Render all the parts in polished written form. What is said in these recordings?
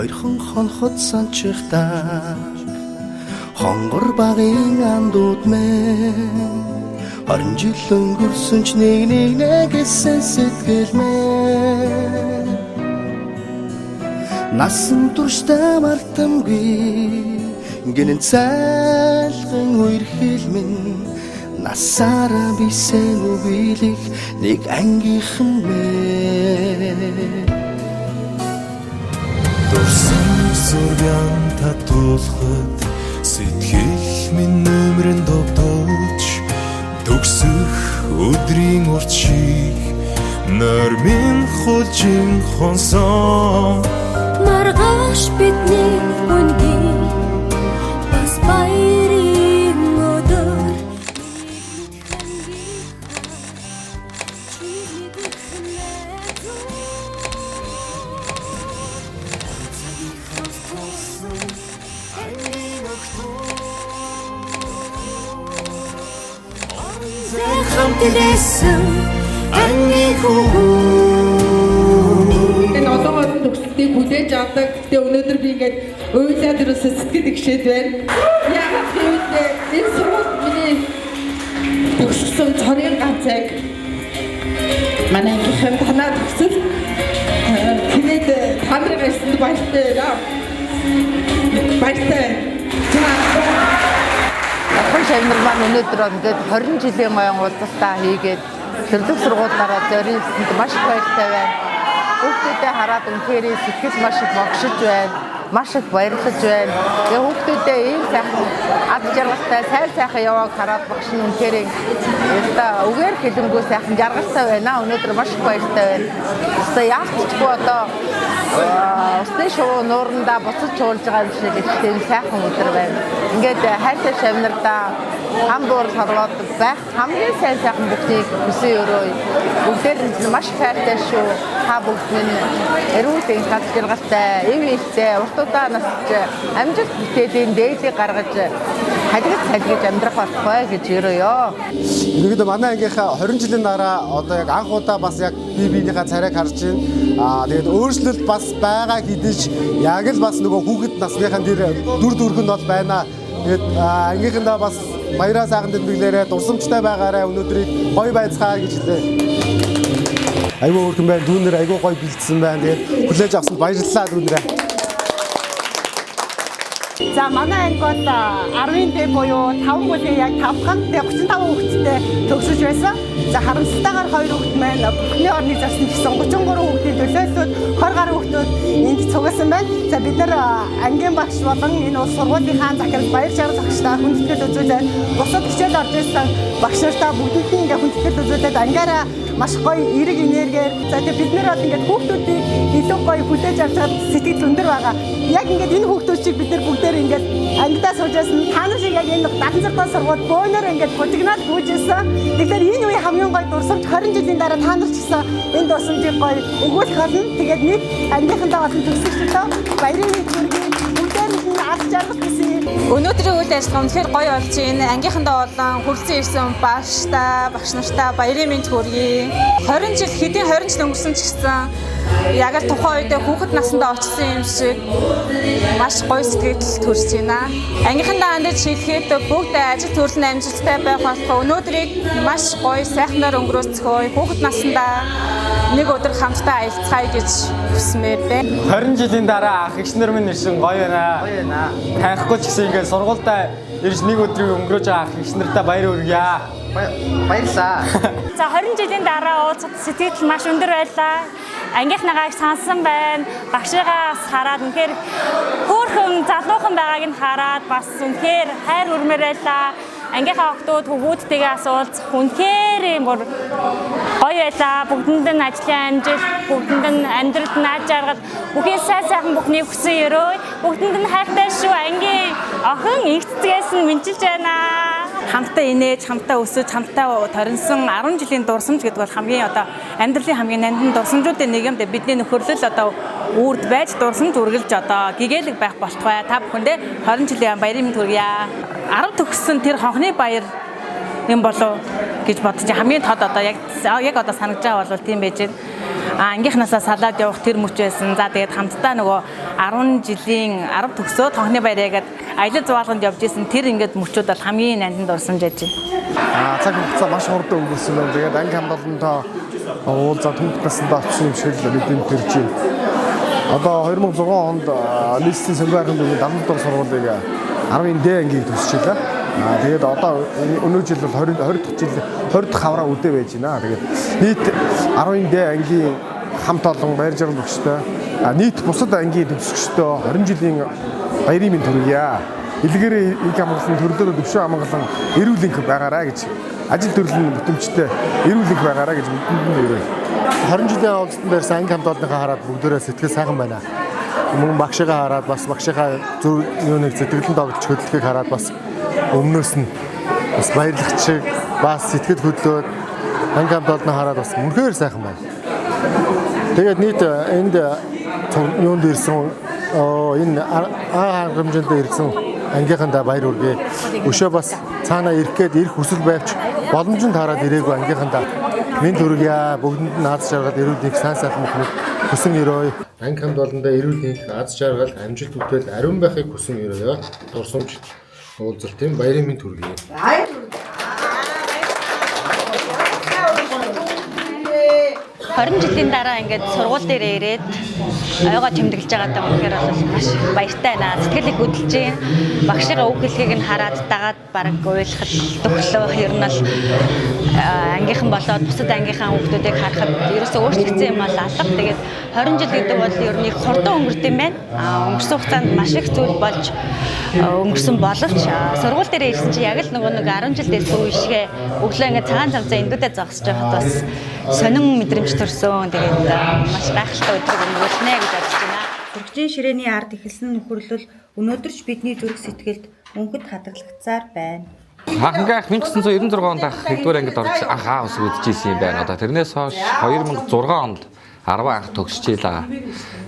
Хоёрхан хонхот санчихтаа хонгор багын андууд мэн 20 жил өнгөрсөн ч нэг гэсэн сэтгэл мэн насан туршдаа мартамгүй гинэн цайлган үерхэл минь насаараа бисен үгийлэх нэг ангийнхан мэн Дурсан зургаан татуулахад сэтгэл минь нөмрөн тогтоож төгсөх өдрийн урт шиг нойр минь хулжин хонсон маргааш бидний үнгийн бас баярын өдөр хамтдээсэн ангийн хүү энэ одоогоор төгсөлтийг хүлээж авдаг. Гэтэ өнөөдөр би ингээд уйлаад ерөөсө сэтгэл эгшээд байна. Яагаад гэвэл энэ сургууль миний төгссөн цорын ганцайг манай ангийнхан танаа төгсөл тэгээд та нарын гайсанд баяртай байна. Баяртай. Шавнар маань өнөөдөр ингээд 20 жилийн гоён уулзалтаа хийгээд төрөлх сургуулиараа зориулсанд маш их баяртай байна. Хүүхдүүдэд хараад үнэхээр сэтгэл маш их могшиж байна. Маш их баярлаж байна. Тэгээ хүүхдүүдэд ийм сайхан ад жаргалтай сайхан явааг хараад багш нь үнэхээр үгээр хэлэнгүү сайхан жаргалтай байна. Өнөөдөр маш их баяртай байна. Одоо яалтчгүй одоо усны шувуу нуурандаа буцаж чуулж байгаа юм шиг их тийм сайхан өдөр байна. Ингээд хайртай шавнардаа хам дуур сарлоод байх хамгийн сайхан бүхнийг хүсэн өрөө. Бүгдээр нь маш хайртай шүү. Та бүгд минь эрүүл гад жаргалтай, эв ихтэй, уртудаа насч амжилт бүтээлийн дээлийг гаргаж салгиж амьдрах болтугай гэж өрөөё. Нэгдэ манай ангийнхаа 20 жилийн дараа одоо яг анх удаа бас яг биенийхээ царайг харж байна. Тэгээд өөрчлөлт бас байгаа хэдиж яг л бас нөгөө хүүхэд насныхан дээр дүр төрх нь бол байна. Тэгээд ангийнхандаа бас баяраа сайхан тэмдэглээрээ дурсамжтай байгаарай өнөөдрийг гоё байцгаая гэж хэлээ. Айгуу өөрхөн байна. Дүүнэр айгуу гоё бэлдсэн байна. Тэгээд хүлээж авсанд баярлалаа дүүнэрээ. За манай анги бол 10-ын дэ буюу 5 бүлийн яг 35 хүүхэдтэй төгсөж байсан. За харамсалтайгаар 2 хүүхэд маань бүхний орныг зарсан гэсэн 33 хүүхдийн төлөөлөлд 20 гаруй хүүхдүүд энд цугасан байна. За бид нар ангийн багш болон энэ улс сургуулийнхаа захирал баяр шаргал багштай хүндэтгэл үзүүлээд бусад хичээл орж ирсэн багш нартаа бүгдийг ингээ хүндэтгэл үзүүлээд ангиараа маш гоё эерэг энергиэр за тэгээ бид нар бол ингээд хүүхдүүдийг илүү гоё хүлээж авч чад сэтгэл өндөр байгаа. Яг ингээд энэ хүүхдүүд шиг бид нар бүгдээр ингээд ангидаа суужсэн та нар шиг яг энэ Даданцартай сургууль бөөнөр ингээд гудигнаад гүйжсэн. Тэгэхээр энэ үе хамгийн гоё дурсамж 20 жилийн дараа та нар ч гэсэн энэ дурсамжийг гоё өгүүлэх болно. Тэгээд нэг ангийнхандаа болон төгсөгчдөө баярын мэд хүргэе. Бүгдээр нь алж жаргал гэсэн. Өнөөдрийн үйл ажиллагаа үнэхээр гоё болж байна. Ангийнхандаа болон хүрэлцэн ирсэн багштай, багш нартай баярын мэд хүргэе. 20 жил хэдийн 20 жил өнгөрсөн ч гэсэн яг л тухайн үед хүүхэд насндаа очсон юм шиг маш гоё сэтгэл төрж байна. Ангийнхандаа андаж хэлэхэд бүгд ажил төрлийн амжилттай байх болтугай өнөөдрийг маш гоё сайхнаар өнгөрөөцгөөе. Хүүхэд насндаа нэг өдөр хамтдаа аялцгаая гэж хүсмээр байна. 20 жилийн дараа ах эгчнэр минь ирсэн гоё байна. Гоё байна. Танихгүй ч гэсэн ингээд сургуультай ирж нэг өдрийг өнгөрөөж байгаа ах эгчнэртэй баяр хүргье. Баярлалаа. За 20 жилийн дараа уулзах сэтгэл маш өндөр байлаа. Ангийнхнагааг сансан байна. Багшигаас хараад үнэхээр хөөрхөн залуухан байгааг нь хараад бас үнэхээр хайр хүрмээр байлаа. Ангийнхаа охтууд хөвгүүдтэйгээ уулзах үнэхээр бүр гоё байлаа. Бүгдэнд нь ажлын амжилт, бүгдэнд нь амьдралд нь аж аргал, бүхий сайхан бүхнийг хүсэн өрөө. Бүгдэнд нь хайртай шүү. Ангийн охин их цэцгээс нь мэдчилж байна. Хамтдаа инээж, хамтдаа өсөж, хамтдаа торинсон 10 жилийн дурсамж гэдэг бол хамгийн одоо амьдралын хамгийн нандин дурсамжуудын нэг юм. Бидний нөхөрлөл одоо үрд байж дурсамж үргэлж одоо гэгээлэг байх болтугай. Та бүхэндээ 20 жилийн баярын мэнд хүргье. 10 төгссөн тэр хонхны баяр юм болов гэж бодож хамгийн тод одоо яг одоо санагдж байгаа бол тийм байж байна. ангийнхнаасаа салаад явах тэр мөч байсан. За тэгээд хамтдаа нөгөө 10 жилийн 10 төгсөө тонхны баяраагээд аялал зугаалганд явж исэн тэр ингээд мөчүүд бол хамгийн нандин дурсамж яж байна. Цаг хугацаа маш хурдан өнгөрсөн байна. Тэгээд анги хамгаалалтаа уулзаа түүх насндаа очсон юм шиг л мэдэнд төрж байна. Одоо 2006 онд нийслэлийн сонгуульын дүнгийн дамнал дор сургуулийг 10-ын Д ангийг төгсчихлээ. Тэгээд одоо өнөө жил бол 20 дахь хавраа үдээ байж байна. Тэгээд нийт 10-ын Д ангийн хамт олон баяр жаргал өгчтэй. Нийт бусад ангийн төгсөгчдөө 20 жилийн баярын мэнд хүргье. Илгээрээ их хамгаалсан төрлөөр төвшөө хамгаалсан эрүүл энх байгаарай гэж ажил төрлийн бүтэмжтэй эрүүл энх байгаарай гэж мэдэн өрөө. 20 жилийн уулзалтанд барьсан анги хамт олонныхаа хараад бүгдээрээ сэтгэл сайхан байна. Мөн багшигаа хараад бас багшийнхаа зөв юуныг сэтгэлд тогтж хөдөлгөхийг хараад бас өмнөөс нь бас баярлах чиг бас сэтгэл хөдлөөд анги хамт олоноо хараад бас үнэхээр сайхан байна. Тэгээд нийт энд юунд ирсэн энэ хангамжинд ирсэн ангийнхандаа баяр хүргэе. Өшөө бас цаанаа ирэх гээд ирэх хүсэл байвч боломжинд хараад ирээгүй ангийнхандаа минь төргийа бүгдэнд нь аз жаргал эрүүл их сайн сайхан мөхөд хүсэн өрөө. Анги хамт олондоо эрүүл их аз жаргал амжилт бүтээл ариун байхыг хүсэн өрөө. Дурсамж уулзалтын баярын минь төргийе. 20 жилийн дараа ингээд сургууль дээр ирээд ойгоо тэмдэглэж байгаадаа үнэхээр бол маш баяртай байна. Сэтгэл их хөдөлж байна. Багшийн үг хэлхийг нь хараад дагаад бараг ойлгоход төглөө. Ер нь бол ангийнхан болоод бусад ангийнхаа хүүхдүүдийг харахад ерөөсөө өөрчлөгдсөн юм бол алга. Тэгээд 20 жил гэдэг бол ер нь их хурдан өнгөрдөг юм байна. Өнгөрсөн хугацаанд маш их зүйл болж өнгөрсөн боловч сургууль дээр ирсэн чинь яг л нөгөө 10 жил дээрсэн үе шигээ өглөө ингээд цагаан цамцаа эндүүдээ зогсож байхад бас сонин мэдрэмж төрсөн. Тэгээд маш гайхалтай өдрийг өнгөрүүлнэ гэж бодож байна. Хөргөжийн ширээний ард эхэлсэн нөхөрлөл өнөөдөр ч бидний зүрх сэтгэлд өнхөд хадгалагдсаар байна. Анхаа 1996 онд ах 1-р ангид орж анхаа ус үзчихсэн юм байна. Одоо тэрнээс хойш 2006 онд 10 анх төгсчихлээ.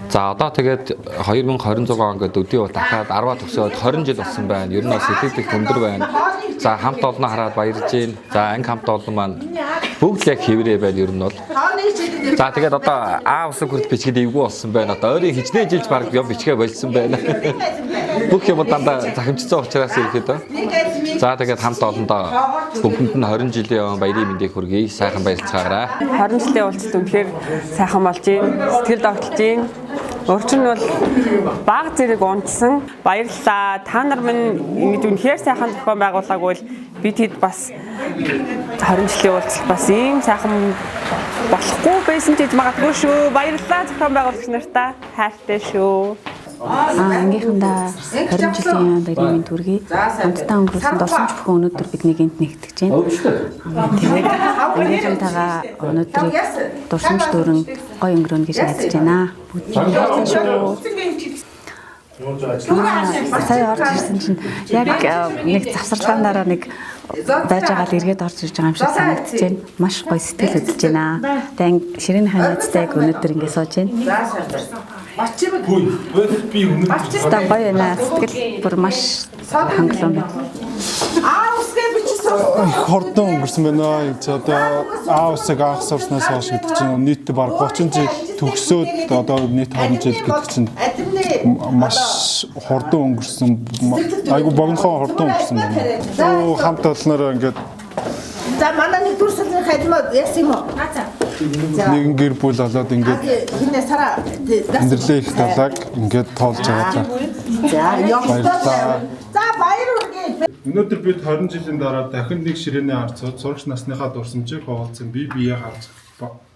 За одоо тэгээд 2026 он гээд өдөө бол дахиад 10 төгсөөд 20 жил болсон байна. Ер нь сэтгэл их өндөр байна. За хамт олноо хараад баярлж байна. За анги хамт олон маань бүгд яг хэврээ байна ер нь бол. За тэгээд одоо усыг хүрд бичгээд эвгүй болсон байна. Одоо ойрын хичнээн жилж баг юм бичгээ болсон байна. Бүх юм дандаа захимжсан учраас ирэхэд. За тэгээд хамт олондоо бүгдэнд нь 20 жилийн баярын мэндийг хүргэе. Сайхан баярлцгаарай. 20 жилийн уулзалт үнэхээр сайхан болж байна. Сэтгэл догтлж байна. Өөрчн нь бол баг зэрэг унтсан. Баярлалаа. Та нар минь ингэж үнэхээр сайхан зохион байгуулаагүй бол би тэд бас 20 жилийн уулзалт бас ийм сайхан болохгүй байсан гэж магадгүй шүү. Баярлалаа зохион байгуулагч нартаа. Хайртай шүү. Ангийнхандаа 20 жилийн баярын мэнд хүргэе. Хамтдаа өнгөрсөн дурсамж бүхэн өнөөдөр биднийг энд нэгтгэж байна. Тэгээд ангийнхантайгаа өнөөдрийг дурсамж дөрөн гоё өнгөрөөнө гэж найдаж байна. Бүгд хайртай шүү. Сая орж ирсэн чинь яг нэг завсарлагаанаараа нэг байж байгаа л эргээд орж ирж байгаа юм шиг санагдаж байна. Маш гоё сэтгэл хөдлөж байна. Тэгээд ширээн ханацтай өнөөдөр ингэ сууж байна. Ста гоё на сэтгэл бүр маш хангалуун. Хурдан өнгөрсөн байна. Одоо усыг анх сурснаас хойш гэдэг чинь нийт баг 30 жил төгсөөд одоо нийт 20 жил гэдэг чинь маш хурдан өнгөрсөн. Айгу богинохоо хурдан өнгөрсөн байна. Хамт олноор ингээд за манай нэг дүрсэлний хадмаа яасан юм уу? нэгэн гэр бүл болоод ингээд өндөрлөө их талааг ингээд тоолж байгаа. За баяр хүргэе. Өнөөдөр бид 20 жилийн дараа дахин нэг ширээний ард сурагч насныхаа дурсамжийг хуваалцсан бие биеэ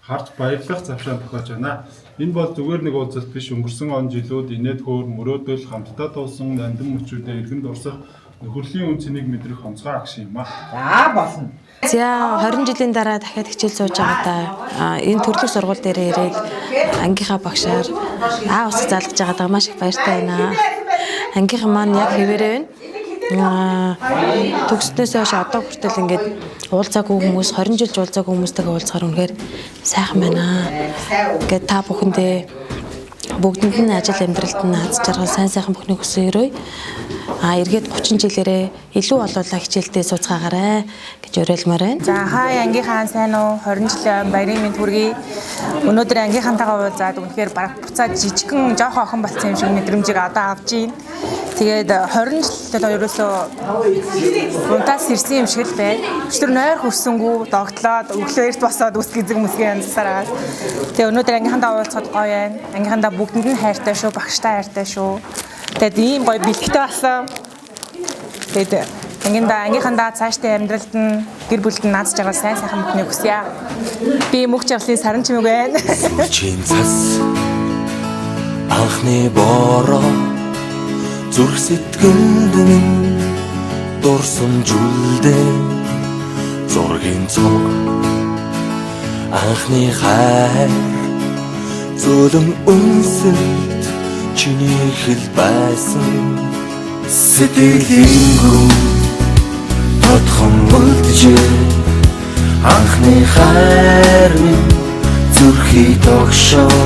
харж баярлах завшаан тохиож байна. Энэ бол зүгээр нэг уулзалт биш, өнгөрсөн он жилүүд инээд хөөр мөрөөдөл хамтдаа туулсан нандин мөчүүдэд эргэн дурсах нөхөрлийн үн цэнийг мэдрэх онцгой агш юм аа. За болно. За 20 жилийн дараа дахиад хичээл сууж байгаадаа энэ төрөлх сургууль дээр ирээд ангийнхаа багшаар усыг заалгаж байгаадаа маш их баяртай байна. Ангийнхан маань яг хэвээрээ байна. Төгснөөс хойш одоо хүртэл ингээд уулзаагүй хүмүүс 20 жилж уулзаагүй хүмүүстэйгээ уулзахаар үнэхээр сайхан байна. Ингээд та бүхэндээ бүгдэнд нь ажил амьдралд нь аз жаргал сайн сайхан бүхнийг хүсэн өрөө. Эргээд 30 жилээрээ илүү олоолаа хичээлдээ сууцгаагаарай гэж уриалмаар байна. За хай ангийнхаа сайн уу 20 жилийн баярын мэнд хүргэе. Өнөөдөр ангийнхантайгаа уулзаад үнэхээр бараг буцаад жижигхэн жоохон охин болсон юм шиг мэдрэмжийг одоо авж байна. Тэгээд 20 жилдээ ерөөсөө унтаас ирсэн юм шиг л байна. Өчтөр нойр хөрсөнгүү догтлоод өглөө эрт босоод үс гизэг мүсгийн янзсараа. Тэгээд өнөөдөр ангийнхантайгаа уулзахад гоё байна. Ангийнхантаа бүгдэнд нь хайртай шүү, багштай хайртай шүү. Тэгээд ийм гоё бэлтгэдэг болсон. Тэгээд ангийнхандаа цаашдаа амьдралд нь гэр бүлд нь наад жаргал сайн сайхан бүхнийг хүсье. Би мөх жаргалын саран чимэг байна. Чин цас анхны бороо зүрх сэтгэлд минь дурсамжуулдэ зургийн цог анхны хайр зүлэм үнсэлт чиний хэл байсан сэтгэлингүү тодхон үлджээ анхны хайр минь зүрхий тогшоо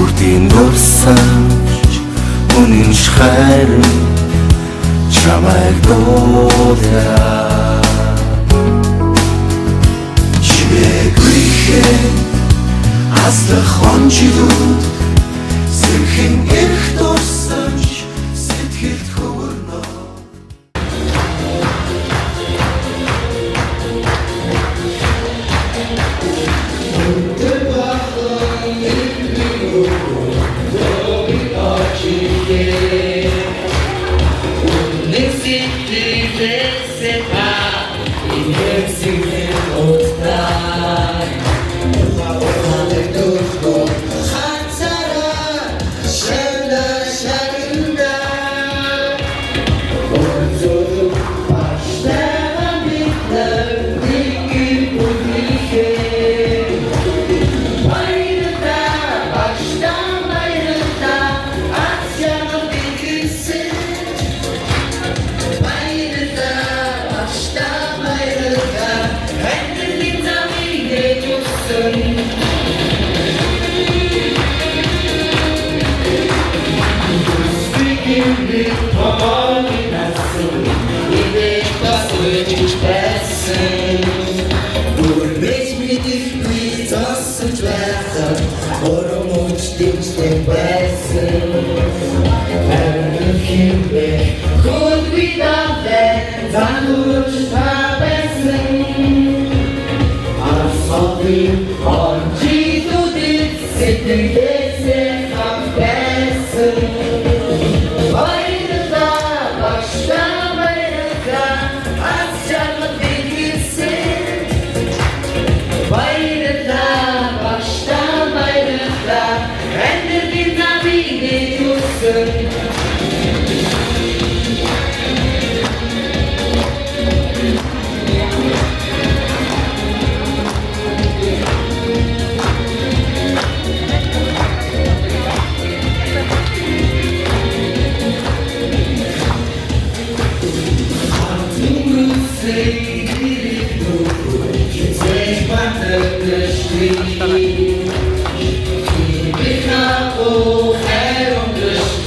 үрдийн дурсамж үнэн хайр чамайг дуулаа чигрэхэн аслах хонжилууд сэрхэн эрх дурсамж сэтгэлд хөвөрнө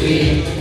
Be